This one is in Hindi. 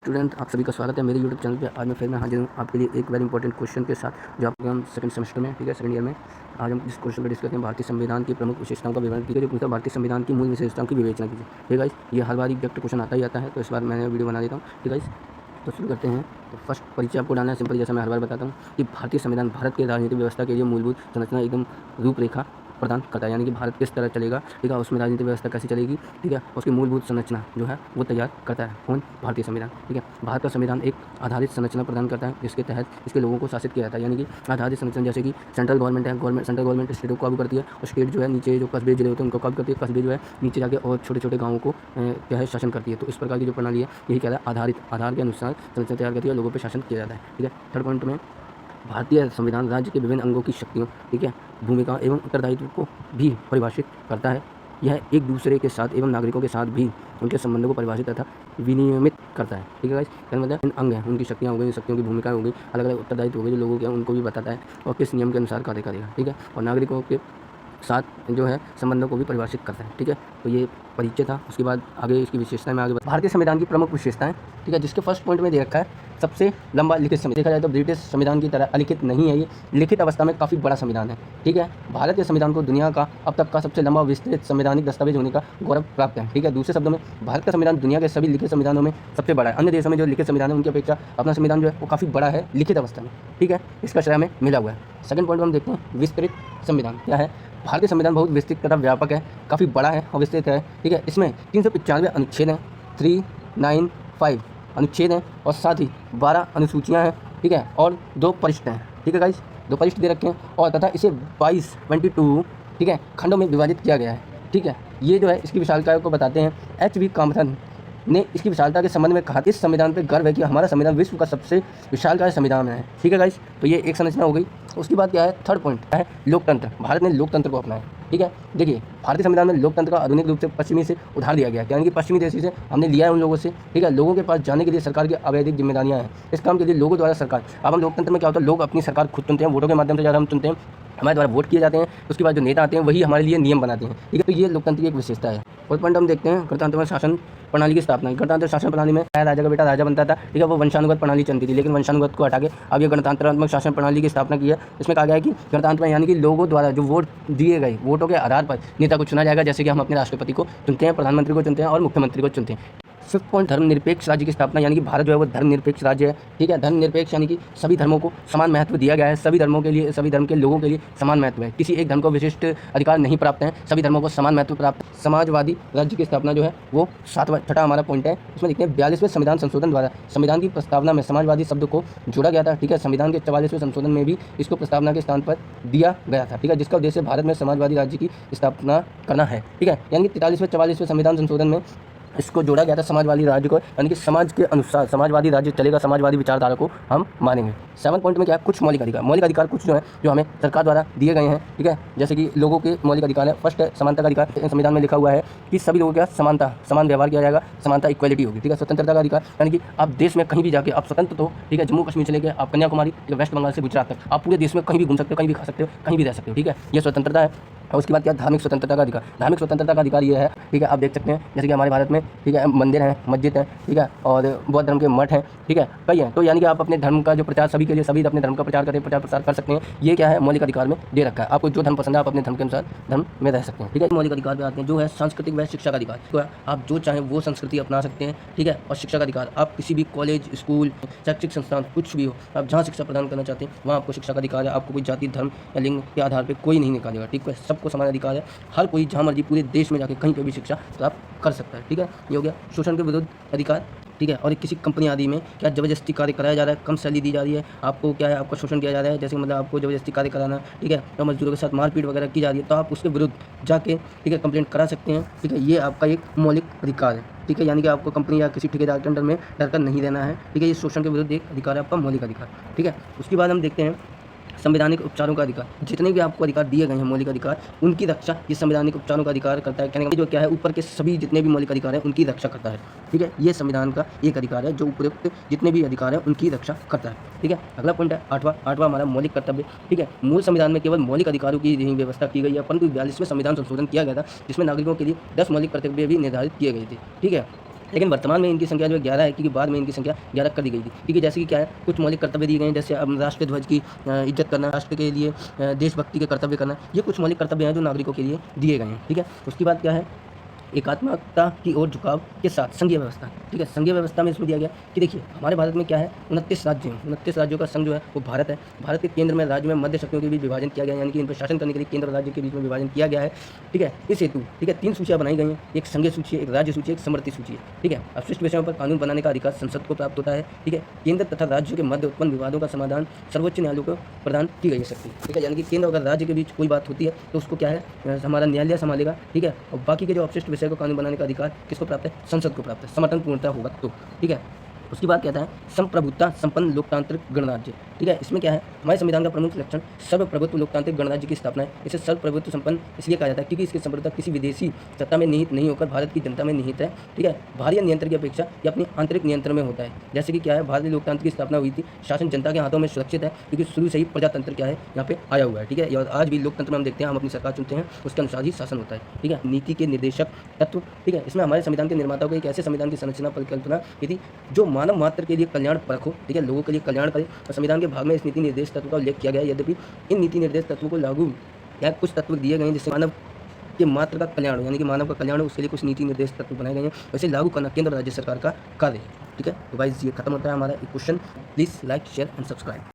स्टूडेंट, आप सभी का स्वागत है मेरे यूट्यूब चैनल पे। आज मैं फिर हाजिर हूँ आपके लिए एक वेरी इंपॉर्टेंट क्वेश्चन के साथ, जो आपके हम सेकंड सेमेस्टर में, ठीक है, सेकंड ईयर में। आज हम इस क्वेश्चन पर डिस्कस करें भारतीय संविधान की प्रमुख विशेषताओं का विवरण, ठीक है, जो पूछता है भारतीय संविधान की मूल विशेषताओं की विवेचना कीजिए। ठीक है गाइस, ये हर बार एग्जैक्ट क्वेश्चन आता ही आता है, तो इस बार मैंने वीडियो बना देता हूँ। ठीक है गाइस, तो शुरू करते हैं। तो फर्स्ट परिचय आपको डालना है सिंपल, जैसा मैं हर बार बताता हूँ कि भारतीय संविधान भारत के राजनीतिक व्यवस्था के लिए मूलभूत संरचना एकदम रूपरेखा प्रदान करता है, यानी कि भारत किस तरह चलेगा, ठीक है, उसमें राजनीतिक व्यवस्था कैसे चलेगी, ठीक है, उसकी मूलभूत संरचना जो है वो तैयार करता है कौन? भारतीय संविधान। ठीक है, भारत का संविधान एक आधारित संरचना प्रदान करता है, जिसके तहत इसके लोगों को शासित किया जाता है। यानी कि आधारित संरचना जैसे कि सेंट्रल गवर्नमेंट है, सेंट्रल गवर्नमेंट स्टेटों को काबू करती है, और स्टेट जो है नीचे जो कस्बे जिले होते हैं उनको काबू करती है, कस्बे जो है नीचे जाके और छोटे छोटे गाँवों को क्या है शासन करती है। तो इस प्रकार की जो प्रणाली है यही क्या है, आधार के अनुसार संरचना तैयार करती है, लोगों पर शासन किया जाता है। ठीक है, थर्ड पॉइंट में भारतीय संविधान राज्य के विभिन्न अंगों की शक्तियों, ठीक है, भूमिका एवं उत्तरदायित्व को भी परिभाषित करता है। यह एक दूसरे के साथ एवं नागरिकों के साथ भी उनके संबंधों को परिभाषित तथा विनियमित करता है। ठीक है गाइस, कहने मतलब इन अंग हैं, उनकी शक्तियाँ हो गई, शक्तियों की भूमिका हो गई, अलग अलग उत्तरदायित्व हो गए जो लोगों के, उनको भी बताता है और किस नियम के अनुसार कार्य करेगा। ठीक है, और नागरिकों के साथ जो है संबंधों को भी परिभाषित करता है। ठीक है, तो ये परिचय था। उसके बाद आगे इसकी विशेषताएं में आगे भारतीय संविधान की प्रमुख विशेषताएं, ठीक है, जिसके फर्स्ट पॉइंट में दे रखा है सबसे लंबा लिखित संविधान। देखा जाए तो ब्रिटिश संविधान की तरह अलिखित नहीं है, ये लिखित अवस्था में काफ़ी बड़ा संविधान है। ठीक है, भारत के संविधान को दुनिया का अब तक का सबसे लंबा विस्तृत संवैधानिक दस्तावेज होने का गौरव प्राप्त है। ठीक है, दूसरे शब्दों में भारत का संविधान दुनिया के सभी लिखित संविधानों में सबसे बड़ा है। अन्य देशों में जो लिखित संविधान है उनकी अपेक्षा अपना संविधान जो है वो काफ़ी बड़ा है लिखित अवस्था में। ठीक है, इसका श्रेय हमें मिला हुआ है। सेकंड पॉइंट हम देखते हैं विस्तृत संविधान क्या है। भारतीय संविधान बहुत विस्तृत तथा व्यापक है, काफ़ी बड़ा है और विस्तृत है। ठीक है, इसमें 395 अनुच्छेद हैं, 395 अनुच्छेद हैं, और साथ ही 12 अनुसूचियां हैं। ठीक है, और 2 परिशिष्ट हैं। ठीक है गाइस, 2 परिशिष्ट दे रखे हैं, और तथा इसे 22 ठीक है खंडों में विभाजित किया गया है। ठीक है, ये जो है इसकी विशालता को बताते हैं। एच.वी. कामथन ने इसकी विशालता के संबंध में कहा, इस संविधान पे गर्व है कि हमारा संविधान विश्व का सबसे विशालकाय संविधान है। ठीक है गाइस, तो ये एक संरचना हो गई। उसके बाद क्या है, थर्ड पॉइंट है लोकतंत्र। भारत ने लोकतंत्र को अपनाया। ठीक है, देखिए भारतीय संविधान में लोकतंत्र का आधुनिक रूप से पश्चिमी से उधार दिया गया है, यानी कि पश्चिमी देशों से हमने लिया है उन लोगों से। ठीक है, लोगों के पास जाने के लिए सरकार की अवैधिक जिम्मेदारियां हैं, इस काम के लिए लोगों द्वारा सरकार। अब हम लोकतंत्र में क्या होता है, लोग अपनी सरकार खुद चुनते हैं, वोटों के माध्यम से ज़्यादा हम चुनते हैं, हमारे द्वारा वोट किए जाते हैं। उसके बाद जो नेता आते हैं वही हमारे लिए नियम बनाते हैं। ठीक है, तो ये लोकतंत्र की एक विशेषता है। और पॉइंट हम देखते हैं गणतंत्र शासन प्रणाली की स्थापना। गणतंत्र शासन प्रणाली में राजा का बेटा राजा बनता था। ठीक है, वो वंशानुगत प्रणाली चलती थी, लेकिन वंशानुगत को हटा के अब ये गणतंत्रात्मक शासन प्रणाली की स्थापना की है। इसमें कहा गया है कि गणतंत्र यानी कि लोगों द्वारा जो वोट दिए गए, वोटों के आधार पर नेता को चुना जाएगा, जैसे कि हम अपने राष्ट्रपति को चुनते हैं, प्रधानमंत्री को चुनते हैं और मुख्यमंत्री को चुनते हैं। फिफ्थ पॉइंट धर्मनिरपेक्ष राज्य की स्थापना, यानी कि भारत जो है वो धर्मनिरपेक्ष राज्य है। ठीक है, धर्मनिरपेक्ष यानी कि सभी धर्मों को समान महत्व दिया गया है, सभी धर्मों के लिए, सभी धर्म के लोगों के लिए समान महत्व है, किसी एक धर्म को विशिष्ट अधिकार नहीं प्राप्त है, सभी धर्मों को समान महत्व प्राप्त है। समाजवादी राज्य की स्थापना जो है वो छठा हमारा पॉइंट है। उसमें देखते हैं 42वें संविधान संशोधन द्वारा संविधान की प्रस्तावना में समाजवादी शब्द को जोड़ा गया था। ठीक है, संविधान के 44वें संशोधन में भी इसको प्रस्तावना के स्थान पर दिया गया था। ठीक है, जिसका उद्देश्य भारत में समाजवादी राज्य की स्थापना करना है। ठीक है, यानी कि 43वें 44वें संविधान संशोधन में इसको जोड़ा गया था समाजवादी राज्य को, यानी कि समाज के अनुसार समाजवादी राज्य चलेगा, समाजवादी विचारधारा को हम मानेंगे। 7 पॉइंट में क्या है, कुछ मौलिक अधिकार। मौलिक अधिकार कुछ जो है जो हमें सरकार द्वारा दिए गए हैं। ठीक है, जैसे कि लोगों के मौलिक अधिकार है। फर्स्ट है समानता का अधिकार। संविधान में लिखा हुआ है कि सभी लोगों का समानता, समान व्यवहार किया जाएगा, समानता इक्वलिटी होगी। ठीक है, स्वतंत्रता का अधिकार, यानी कि आप देश में कहीं भी जाके आप स्वतंत्र तो, ठीक है, जम्मू कश्मीर से लेकर आप कन्याकुमारी, वेस्ट बंगाल से गुजरात तक आप पूरे देश में कहीं भी घूम सकते हो, कहीं भी खा सकते हो, कहीं भी रह सकते हो। ठीक है, ये स्वतंत्रता है। और उसके बाद क्या, धार्मिक स्वतंत्रता का अधिकार। धार्मिक स्वतंत्रता का अधिकार ये है, ठीक है, आप देख सकते हैं जैसे कि हमारे भारत में, ठीक है, मंदिर हैं, मस्जिद है, ठीक है, और बौद्ध धर्म के मठ हैं, ठीक है, कई हैं। तो यानी कि आप अपने धर्म का जो प्रचार, सभी के लिए सभी अपने धर्म का प्रचार प्रसार कर सकते हैं। ये क्या है, मौलिक अधिकार में दे रखा है। आपको जो धर्म पसंद है आप अपने धर्म के अनुसार धर्म में रह सकते हैं। ठीक है, मौलिक अधिकार पे आते हैं जो है सांस्कृतिक व शिक्षा का अधिकार। तो आप जो चाहें वो संस्कृति अपना सकते हैं। ठीक है, और शिक्षा का अधिकार, आप किसी भी कॉलेज, स्कूल, शैक्षिक संस्थान कुछ भी हो, आप जहाँ शिक्षा प्रदान करना चाहते हैं वहाँ आपको शिक्षा का अधिकार है। आपको कोई जाति, धर्म या लिंग के आधार पर कोई नहीं निकालेगा। ठीक है, सबको समान अधिकार है। हर कोई जहाँ मर्जी पूरे देश में जाके कहीं पे भी शिक्षा प्राप्त कर सकता है। ठीक है, ये हो गया शोषण के विरुद्ध अधिकार। ठीक है, और किसी कंपनी आदि में क्या जबरदस्ती कार्य कराया जा रहा है, कम सैलरी दी जा रही है, आपको क्या है, आपका शोषण किया जा रहा है, जैसे मतलब आपको जबरदस्ती कार्य कराना, ठीक है, और मजदूरों के साथ मारपीट वगैरह की जा रही है, तो आप उसके विरुद्ध जाके, ठीक है, कंप्लेंट करा सकते हैं। ठीक है, ये आपका एक मौलिक अधिकार है। ठीक है, यानी कि आपको कंपनी या किसी ठेकेदार के अंडर में डरकर नहीं रहना है। ठीक है, ये शोषण के विरुद्ध एक अधिकार है आपका, मौलिक अधिकार। ठीक है, उसके बाद हम देखते हैं संवैधानिक उपचारों का अधिकार। जितने भी आपको अधिकार दिए गए हैं मौलिक अधिकार, उनकी रक्षा ये संवैधानिक उपचारों का अधिकार करता है। कहने का जो क्या है, ऊपर के सभी जितने भी मौलिक अधिकार हैं उनकी रक्षा करता है। ठीक है, ये संविधान का एक अधिकार है जो उपयुक्त जितने भी अधिकार हैं उनकी रक्षा करता है। ठीक है, अगला पॉइंट है आठवां हमारा मौलिक कर्तव्य। ठीक है, मूल संविधान में केवल मौलिक अधिकारों की व्यवस्था की गई है, परंतु 42वें संविधान संशोधन किया गया था जिसमें नागरिकों के लिए 10 मौलिक कर्तव्य भी निर्धारित किए गए थे। ठीक है, लेकिन वर्तमान में इनकी संख्या जो है 11 है, क्योंकि बाद में इनकी संख्या 11 कर दी गई थी। क्योंकि जैसे कि क्या है, कुछ मौलिक कर्तव्य दिए गए हैं, जैसे अब राष्ट्र ध्वज की इज्जत करना, राष्ट्र के लिए देशभक्ति के कर्तव्य करना, ये कुछ मौलिक कर्तव्य हैं जो नागरिकों के लिए दिए गए हैं। ठीक है, उसके बाद क्या है, एकात्मकता की ओर झुकाव के साथ संघीय व्यवस्था। ठीक है, संघीय व्यवस्था में इसमें दिया गया कि देखिए हमारे भारत में क्या है, 29 राज्य हैं, 29 राज्यों का संघ जो है वो भारत है। भारत के केंद्र में राज्य में मध्य शक्तियों के बीच विभाजन किया गया है, यानी कि इन पर शासन करने के लिए केंद्र और राज्य के बीच में विभाजन किया गया है। ठीक है, इस हेतु ठीक है 3 सूचियाँ बनाई गई हैं, एक संघीय सूची है, एक राज्य सूची है, एक समवर्ती सूची है। ठीक है, अपशिष्ट विषयों पर कानून बनाने का अधिकार संसद को प्राप्त होता है। ठीक है, केंद्र तथा राज्यों के मध्य उत्पन्न विवादों का समाधान सर्वोच्च न्यायालय को प्रदान की गई शक्ति। ठीक है, यानी कि केंद्र और राज्य के बीच कोई बात होती है तो उसको क्या है, हमारा न्यायालय संभालेगा। ठीक है, और बाकी के जो अपशिष्ट विषय को कानून बनाने का अधिकार किसको प्राप्त है, संसद को प्राप्त है, समर्थन पूर्णता होगा तो। ठीक है, उसके बाद कहता है संप्रभुता संपन्न लोकतांत्रिक गणराज्य। ठीक है, इसमें क्या है, हमारे संविधान का प्रमुख लक्षण सर्वप्रभुत्व लोकतांत्रिक गणराज्य की स्थापना है। इसे सर्वप्रभुत्व संपन्न इसलिए कहा जाता है क्योंकि इसकी संप्रभुता किसी विदेशी सत्ता में निहित नहीं होकर भारत की जनता में निहित है। ठीक है, बाहरी नियंत्रण की अपेक्षा ये अपनी आंतरिक नियंत्रण में होता है। जैसे कि क्या है, भारतीय लोकतंत्र की स्थापना हुई थी, शासन जनता के हाथों में सुरक्षित है क्योंकि शुरू से ही प्रजातंत्र क्या है यहाँ पे आया हुआ है। ठीक है, और आज भी लोकतंत्र में हम देखते हैं, हम अपनी सरकार चुनते हैं, उसके अनुसार ही शासन होता है। ठीक है, नीति के निर्देशक तत्व। ठीक है, इसमें हमारे संविधान के निर्माताओं को एक ऐसे संविधान की संरचना परिकल्पना की थी जो मानव मात्र के लिए कल्याण परख हो। ठीक है, लोगों के लिए कल्याण करे, और संविधान के भाग में इस नीति निर्देश तत्व का उल्लेख किया गया है। यद्यपि इन नीति निर्देश तत्वों को लागू या कुछ तत्व दिए गए हैं जिससे मानव के मात्र का कल्याण हो, यानी कि मानव का कल्याण हो, उसके लिए कुछ नीति निर्देश तत्व बनाए गए हैं, वैसे लागू करना केंद्र और राज्य सरकार का कार्य है। ठीक है, तो गाइस ये खत्म होता है हमारा question. Please like, share and subscribe.